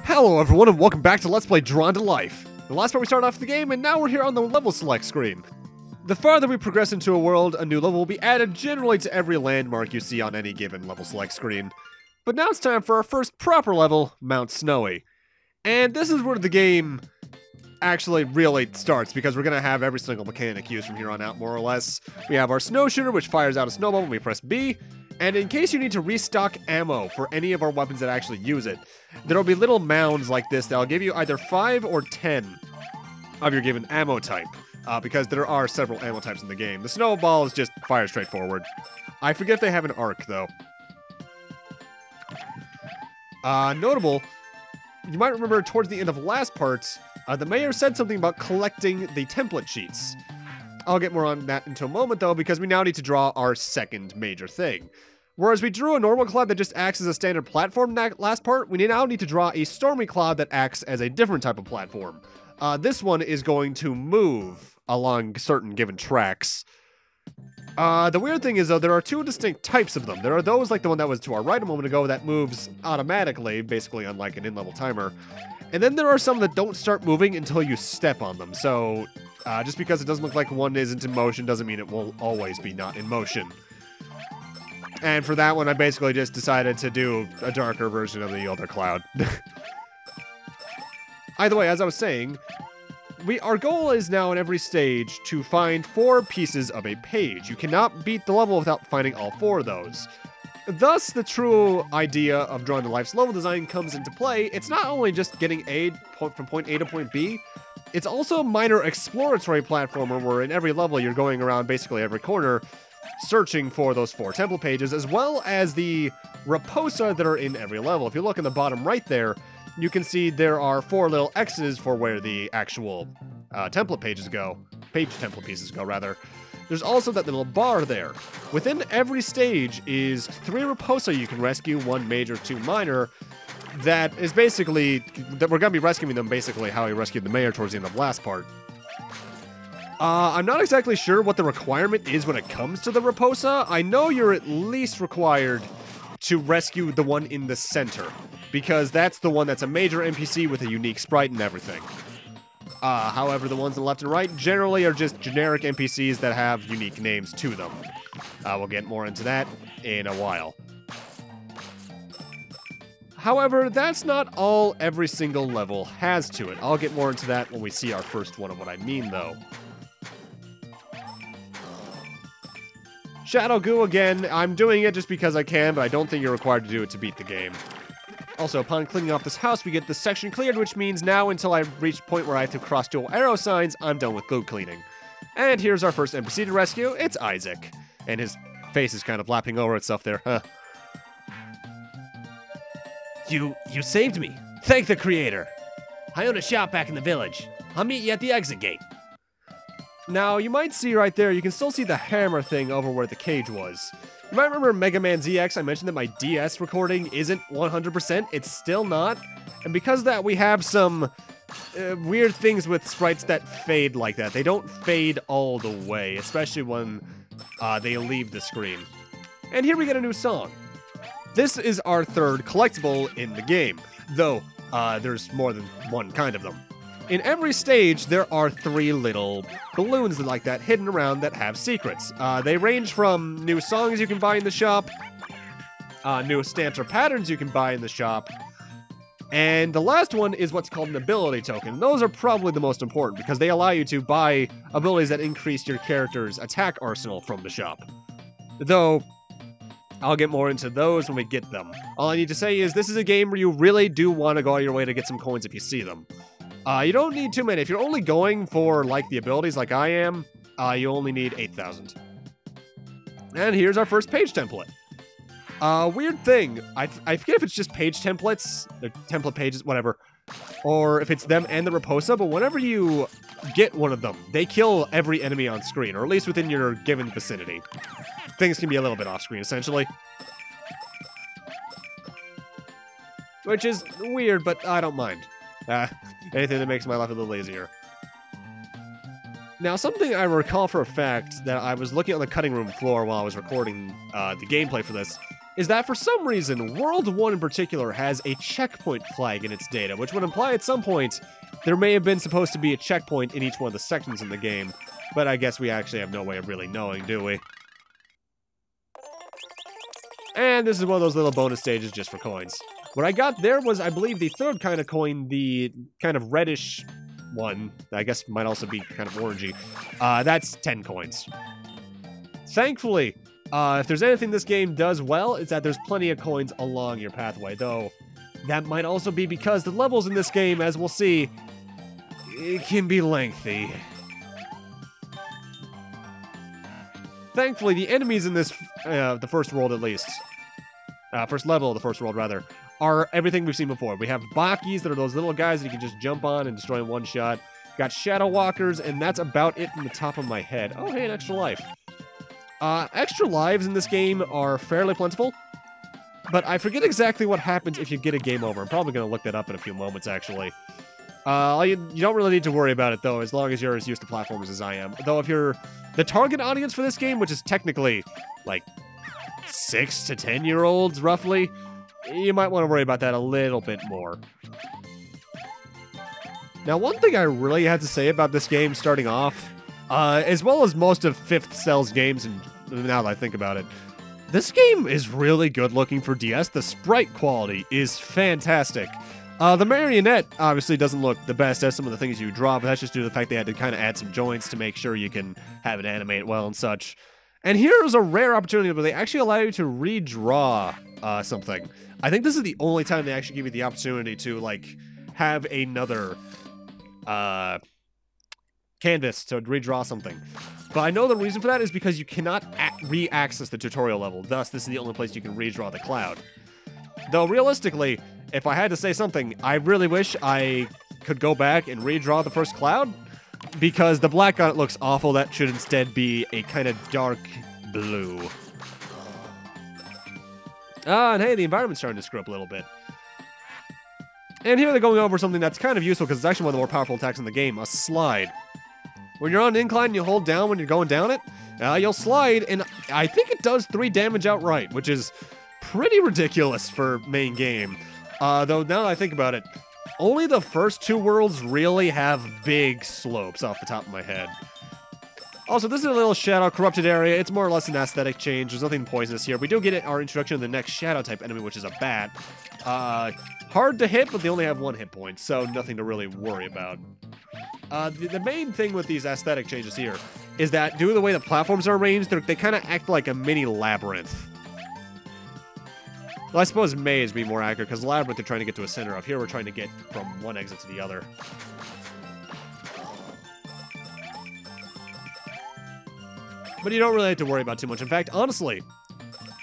Hello everyone and welcome back to Let's Play Drawn to Life. The last part we started off the game and now we're here on the level select screen. The farther we progress into a world, a new level will be added generally to every landmark you see on any given level select screen. But now it's time for our first proper level, Mount Snowy. And this is where the game actually really starts because we're going to have every single mechanic used from here on out more or less. We have our snow shooter which fires out a snowball when we press B. And in case you need to restock ammo for any of our weapons that actually use it, there will be little mounds like this that will give you either 5 or 10 of your given ammo type, because there are several ammo types in the game. The snowball is just fire straight forward. I forget if they have an arc, though. Notable, you might remember towards the end of last part, the mayor said something about collecting the template sheets. I'll get more on that into a moment, though, because we now need to draw our second major thing. Whereas we drew a normal cloud that just acts as a standard platform in that last part, we now need to draw a stormy cloud that acts as a different type of platform. This one is going to move along certain given tracks. The weird thing is, though, there are two distinct types of them. There are those, like the one that was to our right a moment ago, that moves automatically, basically unlike an in-level timer. And then there are some that don't start moving until you step on them, so just because it doesn't look like one isn't in motion doesn't mean it will always be not in motion. And for that one, I basically just decided to do a darker version of the other cloud. Either way, as I was saying, our goal is now in every stage to find 4 pieces of a page. You cannot beat the level without finding all 4 of those. Thus, the true idea of Drawn to Life's level design comes into play. It's not only just getting aid from point A to point B, it's also a minor exploratory platformer where in every level you're going around basically every corner searching for those 4 template pages, as well as the Raposa that are in every level. If you look in the bottom right there, you can see there are 4 little X's for where the actual template pages go. Page template pieces go, rather. There's also that little bar there. Within every stage is 3 Raposa you can rescue, 1 major, 2 minor. That is basically, that we're going to be rescuing them basically how we rescued the mayor towards the end of the last part. I'm not exactly sure what the requirement is when it comes to the Raposa. I know you're at least required to rescue the one in the center, because that's the one that's a major NPC with a unique sprite and everything. However, the ones on the left and right generally are just generic NPCs that have unique names to them. We'll get more into that in a while. However, that's not all every single level has to it. I'll get more into that when we see our first one of what I mean, though. Shadow Goo again. I'm doing it just because I can, but I don't think you're required to do it to beat the game. Also, upon cleaning off this house, we get this section cleared, which means now until I reach a point where I have to cross dual arrow signs, I'm done with glue cleaning. And here's our first NPC to rescue. It's Isaac. And his face is kind of lapping over itself there, huh? You saved me. Thank the creator. I own a shop back in the village. I'll meet you at the exit gate. Now, you might see right there, you can still see the hammer thing over where the cage was. You might remember Mega Man ZX, I mentioned that my DS recording isn't 100%. It's still not. And because of that, we have some weird things with sprites that fade like that. They don't fade all the way, especially when they leave the screen. And here we get a new song. This is our 3rd collectible in the game, though there's more than one kind of them. In every stage, there are 3 little balloons like that hidden around that have secrets. They range from new songs you can buy in the shop, new stamps or patterns you can buy in the shop, and the last one is what's called an ability token. Those are probably the most important because they allow you to buy abilities that increase your character's attack arsenal from the shop. Though, I'll get more into those when we get them. All I need to say is this is a game where you really do want to go out your way to get some coins if you see them. You don't need too many. If you're only going for, like, the abilities like I am, you only need 8,000. And here's our first page template. Weird thing. I forget if it's just page templates, or template pages, whatever, or if it's them and the Raposa, but whenever you get one of them, they kill every enemy on screen, or at least within your given vicinity. Things can be a little bit off-screen, essentially. Which is weird, but I don't mind. Anything that makes my life a little easier. Now, something I recall for a fact that I was looking on the cutting room floor while I was recording the gameplay for this is that for some reason, World 1 in particular has a checkpoint flag in its data, which would imply at some point there may have been supposed to be a checkpoint in each one of the sections in the game, but I guess we actually have no way of really knowing, do we? And this is one of those little bonus stages just for coins. What I got there was, I believe, the third kind of coin, the kind of reddish one. I guess might also be kind of orangey. That's 10 coins. Thankfully, if there's anything this game does well, it's that there's plenty of coins along your pathway, though that might also be because the levels in this game, as we'll see, it can be lengthy. Thankfully, the enemies in this, the first world at least, first level of the first world, rather, are everything we've seen before. We have Bakis that are those little guys that you can just jump on and destroy in one shot. Got Shadow Walkers, and that's about it from the top of my head. Oh, hey, an extra life. Extra lives in this game are fairly plentiful, but I forget exactly what happens if you get a game over. I'm probably going to look that up in a few moments, actually. You don't really need to worry about it, though, as long as you're as used to platformers as I am. Though if you're the target audience for this game, which is technically, like, 6 to 10-year-olds, roughly, you might want to worry about that a little bit more. Now, one thing I really had to say about this game starting off, as well as most of 5th Cell's games, and now that I think about it, this game is really good looking for DS. The sprite quality is fantastic. The marionette obviously doesn't look the best as some of the things you draw, but that's just due to the fact they had to kind of add some joints to make sure you can have it animate well and such. And here's a rare opportunity where they actually allow you to redraw something. I think this is the only time they actually give you the opportunity to, like, have another canvas to redraw something. But I know the reason for that is because you cannot re-access the tutorial level. Thus, this is the only place you can redraw the cloud. Though, realistically, if I had to say something, I really wish I could go back and redraw the first cloud, because the black on it looks awful. That should instead be a kind of dark blue. And hey, the environment's starting to screw up a little bit. And here they're going over something that's kind of useful because it's actually one of the more powerful attacks in the game, a slide. When you're on an incline and you hold down when you're going down it, you'll slide, and I think it does 3 damage outright, which is pretty ridiculous for main game. Though now that I think about it, only the first 2 worlds really have big slopes off the top of my head. Also, this is a little shadow corrupted area. It's more or less an aesthetic change. There's nothing poisonous here. We do get our introduction to the next shadow type enemy, which is a bat. Hard to hit, but they only have 1 hit point, so nothing to really worry about. The main thing with these aesthetic changes here is that due to the way the platforms are arranged, they kind of act like a mini labyrinth. Well, I suppose maze would be more accurate, because labyrinth they're trying to get to a center of. Here we're trying to get from one exit to the other. But you don't really have to worry about too much. In fact, honestly,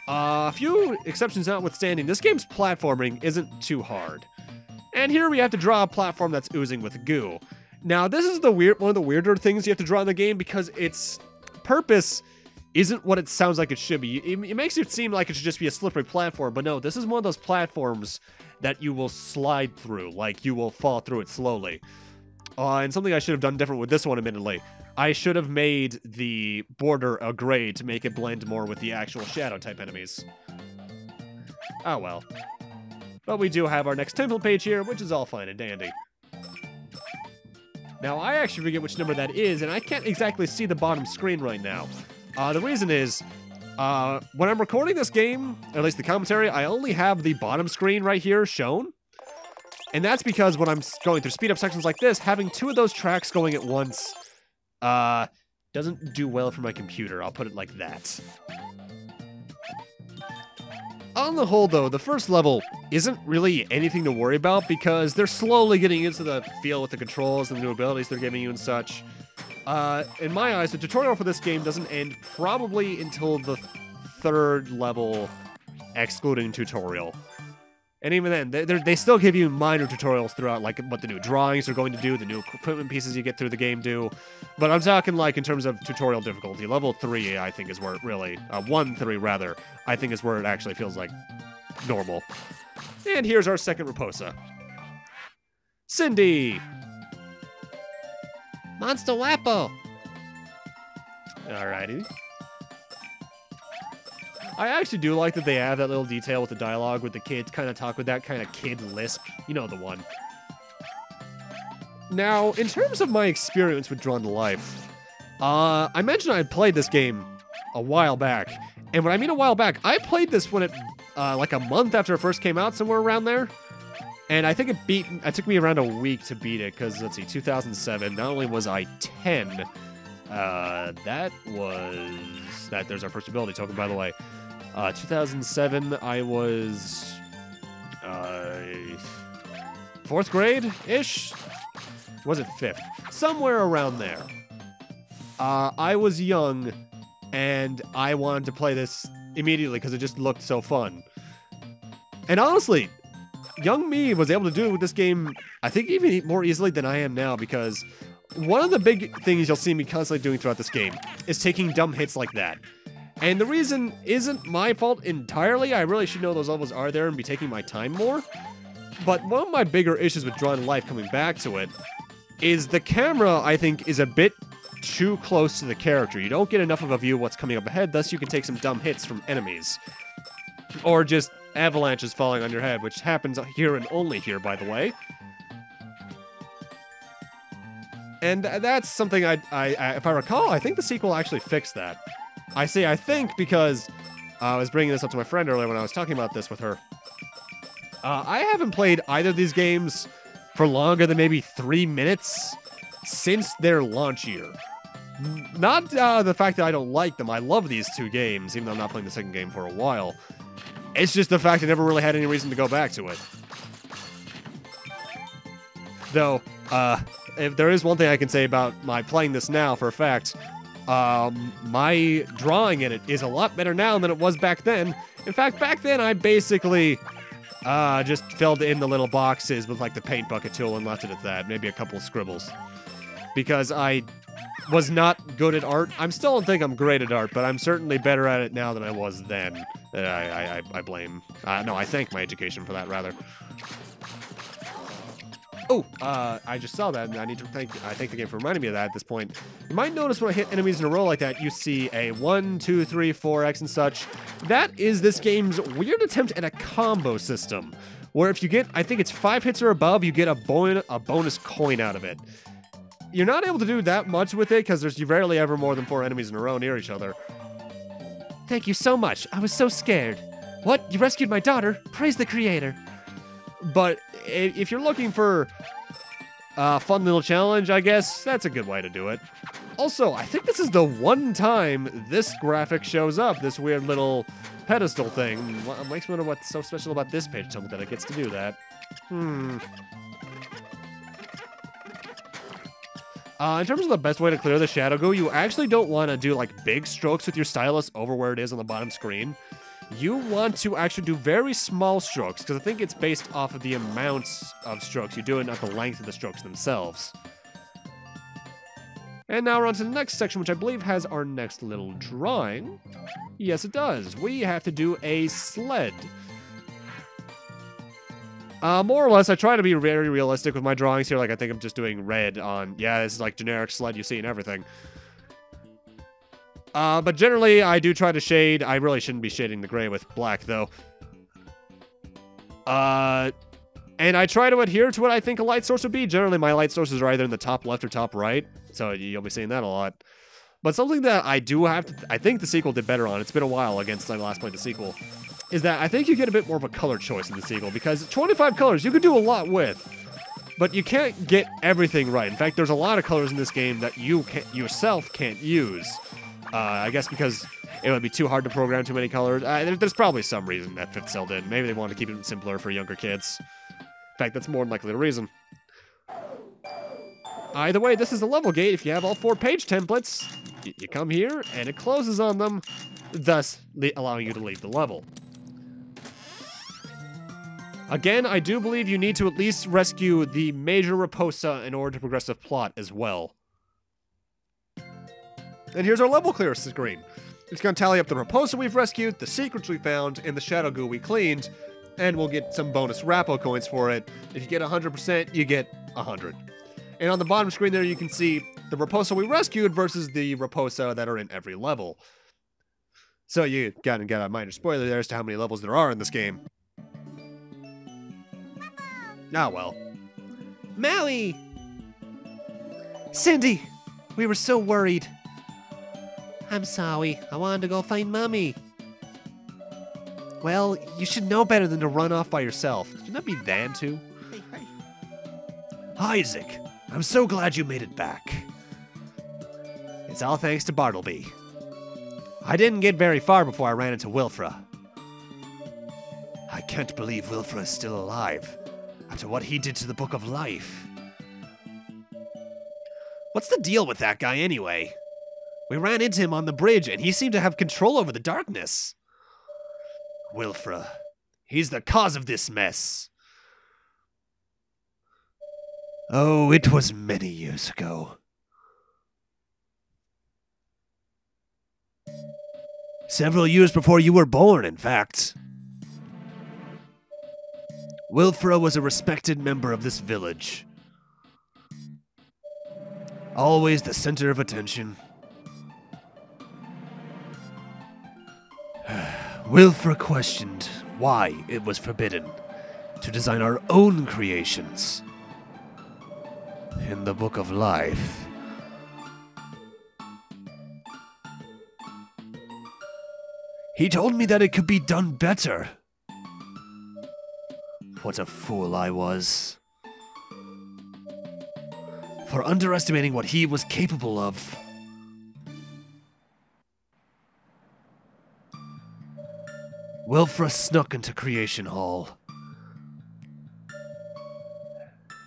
a few exceptions notwithstanding, this game's platforming isn't too hard. And here we have to draw a platform that's oozing with goo. Now, this is one of the weirder things you have to draw in the game, because its purpose isn't what it sounds like it should be. It makes it seem like it should just be a slippery platform, but no, this is one of those platforms that you will slide through, like you will fall through it slowly. And something I should have done different with this one, admittedly. I should have made the border a gray to make it blend more with the actual shadow-type enemies. Oh well. But we do have our next temple page here, which is all fine and dandy. Now, I actually forget which number that is, and I can't exactly see the bottom screen right now. The reason is, when I'm recording this game, at least the commentary, I only have the bottom screen right here shown. And that's because when I'm going through speed-up sections like this, having 2 of those tracks going at once doesn't do well for my computer. I'll put it like that. On the whole, though, the first level isn't really anything to worry about because they're slowly getting into the feel with the controls and the new abilities they're giving you and such. In my eyes, the tutorial for this game doesn't end probably until the 3rd level, excluding tutorial. And even then, they still give you minor tutorials throughout, like what the new drawings are going to do, the new equipment pieces you get through the game do. But I'm talking like in terms of tutorial difficulty. Level 3, I think, is where it really, 1-3 rather, I think is where it actually feels like normal. And here's our second Raposa. Cindy! Monster Rapo! Alrighty. I actually do like that they have that little detail with the dialogue with the kids kind of talk with that kind of kid lisp. You know the one. Now, in terms of my experience with Drawn to Life, I mentioned I had played this game a while back. And when I mean a while back, I played this when it, like a month after it first came out, somewhere around there. And I think it took me around a week to beat it, because, let's see, 2007, not only was I 10, there's our first ability token, by the way. 2007, I was, 4th grade-ish? Was it 5th? Somewhere around there. I was young, and I wanted to play this immediately because it just looked so fun. And honestly, young me was able to do this game, I think, even more easily than I am now, because one of the big things you'll see me constantly doing throughout this game is taking dumb hits like that. And the reason isn't my fault entirely. I really should know those levels are there and be taking my time more. But one of my bigger issues with Drawn to Life, coming back to it, is the camera, I think, is a bit too close to the character. You don't get enough of a view of what's coming up ahead, thus you can take some dumb hits from enemies. Or just avalanches falling on your head, which happens here and only here, by the way. And that's something if I recall, I think the sequel actually fixed that. I say I think because I was bringing this up to my friend earlier when I was talking about this with her. I haven't played either of these games for longer than maybe 3 minutes since their launch year. Not the fact that I don't like them. I love these two games, even though I'm not playing the second game for a while. It's just the fact I never really had any reason to go back to it. Though, if there is one thing I can say about my playing this now for a fact, my drawing in it is a lot better now than it was back then. In fact, back then I basically just filled in the little boxes with like the paint bucket tool and left it at that. Maybe a couple of scribbles. Because I was not good at art. I still don't think I'm great at art, but I'm certainly better at it now than I was then. I blame. No, I thank my education for that, rather. Oh, I just saw that, and I thank the game for reminding me of that at this point. You might notice when I hit enemies in a row like that, you see a 1, 2, 3, 4X and such. That is this game's weird attempt at a combo system, where if you get, I think it's 5 hits or above, you get a bonus coin out of it. You're not able to do that much with it, because there's rarely ever more than 4 enemies in a row near each other. Thank you so much. I was so scared. What? You rescued my daughter? Praise the creator. But if you're looking for a fun little challenge, I guess, that's a good way to do it. Also, I think this is the one time this graphic shows up, this weird little pedestal thing. What makes me wonder what's so special about this page token that it gets to do that. In terms of the best way to clear the shadow goo, you actually don't want to do like big strokes with your stylus over where it is on the bottom screen. You want to actually do very small strokes, because I think it's based off of the amounts of strokes you do and not the length of the strokes themselves. And now we're on to the next section, which I believe has our next little drawing. Yes, it does. We have to do a sled. More or less, I try to be very realistic with my drawings here. Like, I think I'm just doing red on, yeah, this is like generic sled you see and everything. But generally, I do try to shade. I really shouldn't be shading the gray with black, though. And I try to adhere to what I think a light source would be. Generally, my light sources are either in the top left or top right, so you'll be seeing that a lot. But something that I do have to, I think the sequel did better on, it's been a while against I last played the sequel, is that I think you get a bit more of a color choice in the sequel, because 25 colors you could do a lot with, but you can't get everything right. In fact, there's a lot of colors in this game that you yourself can't use. I guess because it would be too hard to program too many colors. There's probably some reason that 5th Cell did. Maybe they wanted to keep it simpler for younger kids. In fact, that's more than likely the reason. Either way, this is a level gate. If you have all 4 page templates, you come here and it closes on them, thus allowing you to leave the level. Again, I do believe you need to at least rescue the major Raposa in order to progress the plot as well. And here's our level clear screen. It's going to tally up the Raposa we've rescued, the secrets we found, and the shadow goo we cleaned, and we'll get some bonus Rapo-Coins for it. If you get 100%, you get 100. And on the bottom screen there, you can see the Raposa we rescued versus the Raposa that are in every level. So you got a minor spoiler there as to how many levels there are in this game. Ah, well. Maui! Cindy! We were so worried. I'm sorry. I wanted to go find Mommy. Well, you should know better than to run off by yourself. Shouldn't that be Dan too? Hey. Isaac, I'm so glad you made it back. It's all thanks to Bartleby. I didn't get very far before I ran into Wilfra. I can't believe Wilfra is still alive after what he did to the Book of Life. What's the deal with that guy anyway? We ran into him on the bridge and he seemed to have control over the darkness. Wilfra, he's the cause of this mess. Oh, it was many years ago. Several years before you were born, in fact. Wilfra was a respected member of this village. Always the center of attention. Wilfra questioned why it was forbidden to design our own creations in the Book of Life. He told me that it could be done better. What a fool I was. For underestimating what he was capable of. Wilfra snuck into Creation Hall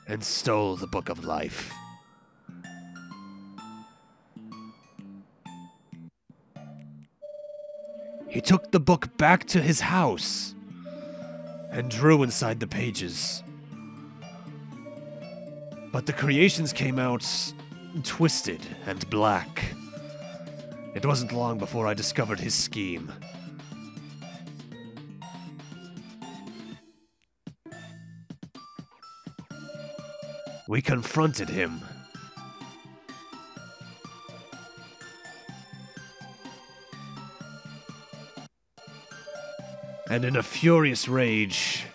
and stole the Book of Life. He took the book back to his house and drew inside the pages. But the creations came out twisted and black. It wasn't long before I discovered his scheme. We confronted him. And in a furious rage,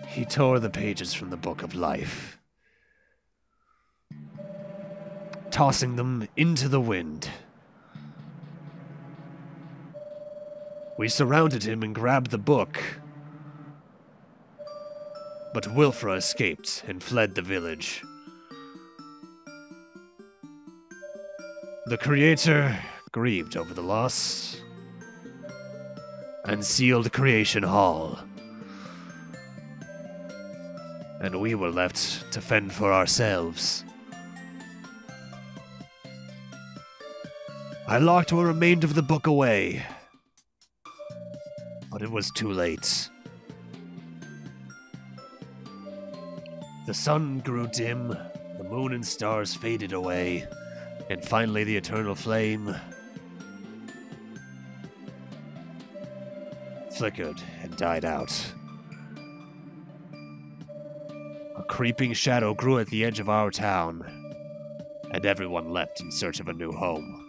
he tore the pages from the Book of Life, tossing them into the wind. We surrounded him and grabbed the book, but Wilfra escaped and fled the village. The Creator grieved over the loss and sealed Creation Hall. And we were left to fend for ourselves. I locked what remained of the book away, but it was too late. The sun grew dim, the moon and stars faded away, and finally the eternal flame flickered and died out. A creeping shadow grew at the edge of our town, and everyone left in search of a new home.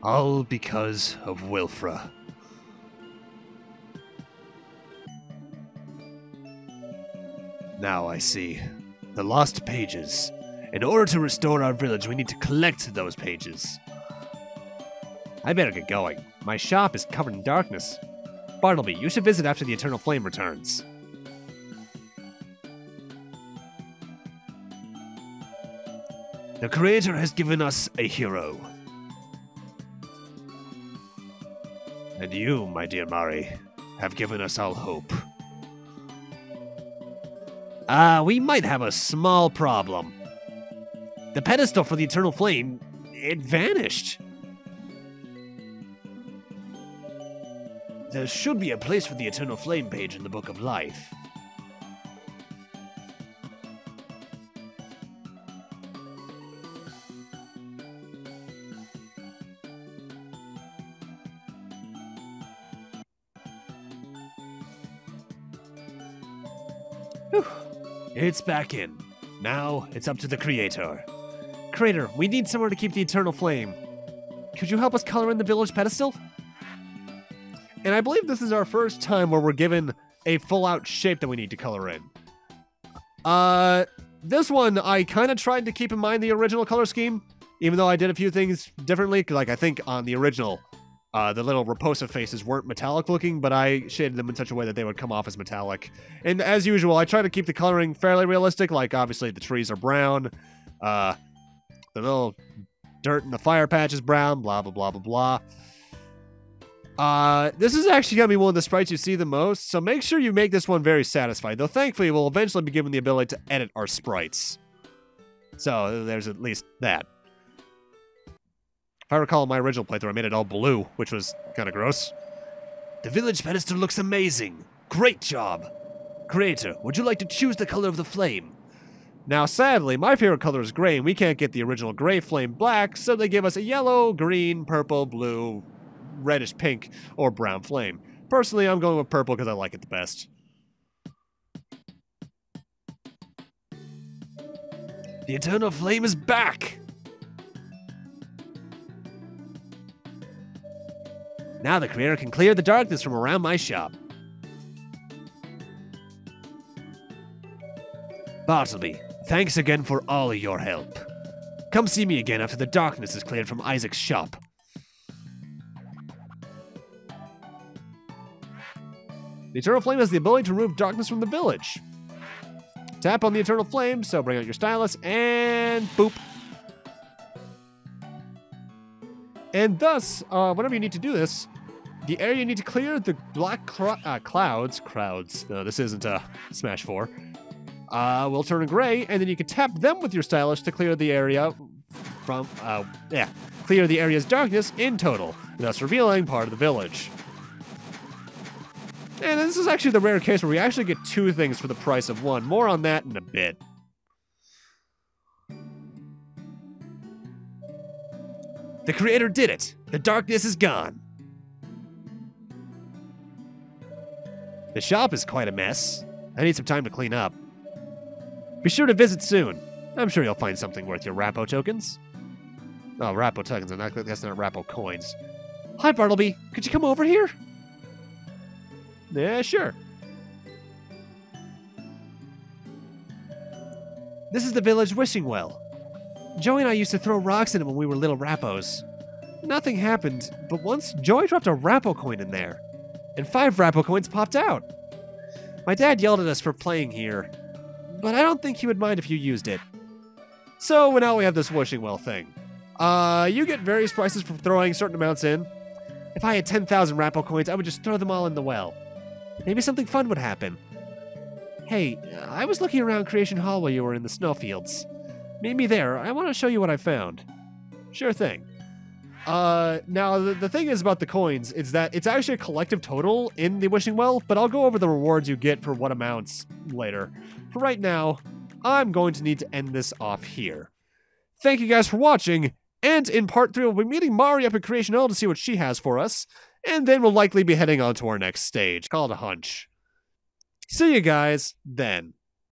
All because of Wilfra. Now I see. The lost pages. In order to restore our village, we need to collect those pages. I better get going. My shop is covered in darkness. Bartleby, you should visit after the Eternal Flame returns. The Creator has given us a hero. And you, my dear Mari, have given us all hope. We might have a small problem. The pedestal for the Eternal Flame, it vanished. There should be a place for the Eternal Flame page in the Book of Life. Whew. It's back in. Now, it's up to the creator. Creator, we need somewhere to keep the eternal flame. Could you help us color in the village pedestal? And I believe this is our first time where we're given a full-out shape that we need to color in. This one, I kind of tried to keep in mind the original color scheme, even though I did a few things differently. Like, I think on the original, the little Raposa faces weren't metallic looking, but I shaded them in such a way that they would come off as metallic. And as usual, I try to keep the coloring fairly realistic. Like, obviously, the trees are brown. The little dirt in the fire patch is brown, blah, blah, blah, blah, blah. This is actually going to be one of the sprites you see the most, so make sure you make this one very satisfied. Though, thankfully, we'll eventually be given the ability to edit our sprites. So, there's at least that. If I recall in my original playthrough, I made it all blue, which was kind of gross. The village pedestal looks amazing. Great job. Creator, would you like to choose the color of the flame? Now, sadly, my favorite color is gray, and we can't get the original gray flame black, so they give us a yellow, green, purple, blue, reddish pink, or brown flame. Personally, I'm going with purple because I like it the best. The eternal flame is back! Now the creator can clear the darkness from around my shop. Bartleby, thanks again for all of your help. Come see me again after the darkness is cleared from Isaac's shop. The Eternal Flame has the ability to remove darkness from the village. Tap on the Eternal Flame, so bring out your stylus, and boop. And thus, whenever you need to do this, the area you need to clear, the black clouds, no, this isn't Smash 4, will turn gray, and then you can tap them with your stylus to clear the area from, clear the area's darkness in total, thus revealing part of the village. And this is actually the rare case where we actually get two things for the price of one. More on that in a bit. The creator did it! The darkness is gone! The shop is quite a mess. I need some time to clean up. Be sure to visit soon. I'm sure you'll find something worth your Rapo tokens. Oh, Rapo tokens, that's not Rapo-Coins. Hi, Bartleby. Could you come over here? Yeah, sure. This is the village wishing well. Joey and I used to throw rocks in it when we were little Rapos. Nothing happened, but once Joey dropped a Rapo-Coin in there, and 5 Rapo-Coins popped out. My dad yelled at us for playing here, but I don't think he would mind if you used it. So now we have this wishing well thing. You get various prices for throwing certain amounts in. If I had 10,000 Rapo-Coins, I would just throw them all in the well. Maybe something fun would happen. Hey, I was looking around Creation Hall while you were in the snowfields. Meet me there. I want to show you what I found. Sure thing. Now, the thing is about the coins is that it's actually a collective total in the wishing well, but I'll go over the rewards you get for what amounts later. For right now, I'm going to need to end this off here. Thank you guys for watching, and in part 3, we'll be meeting Mari up at Creation Hall to see what she has for us, and then we'll likely be heading on to our next stage. Call it a hunch. See you guys then.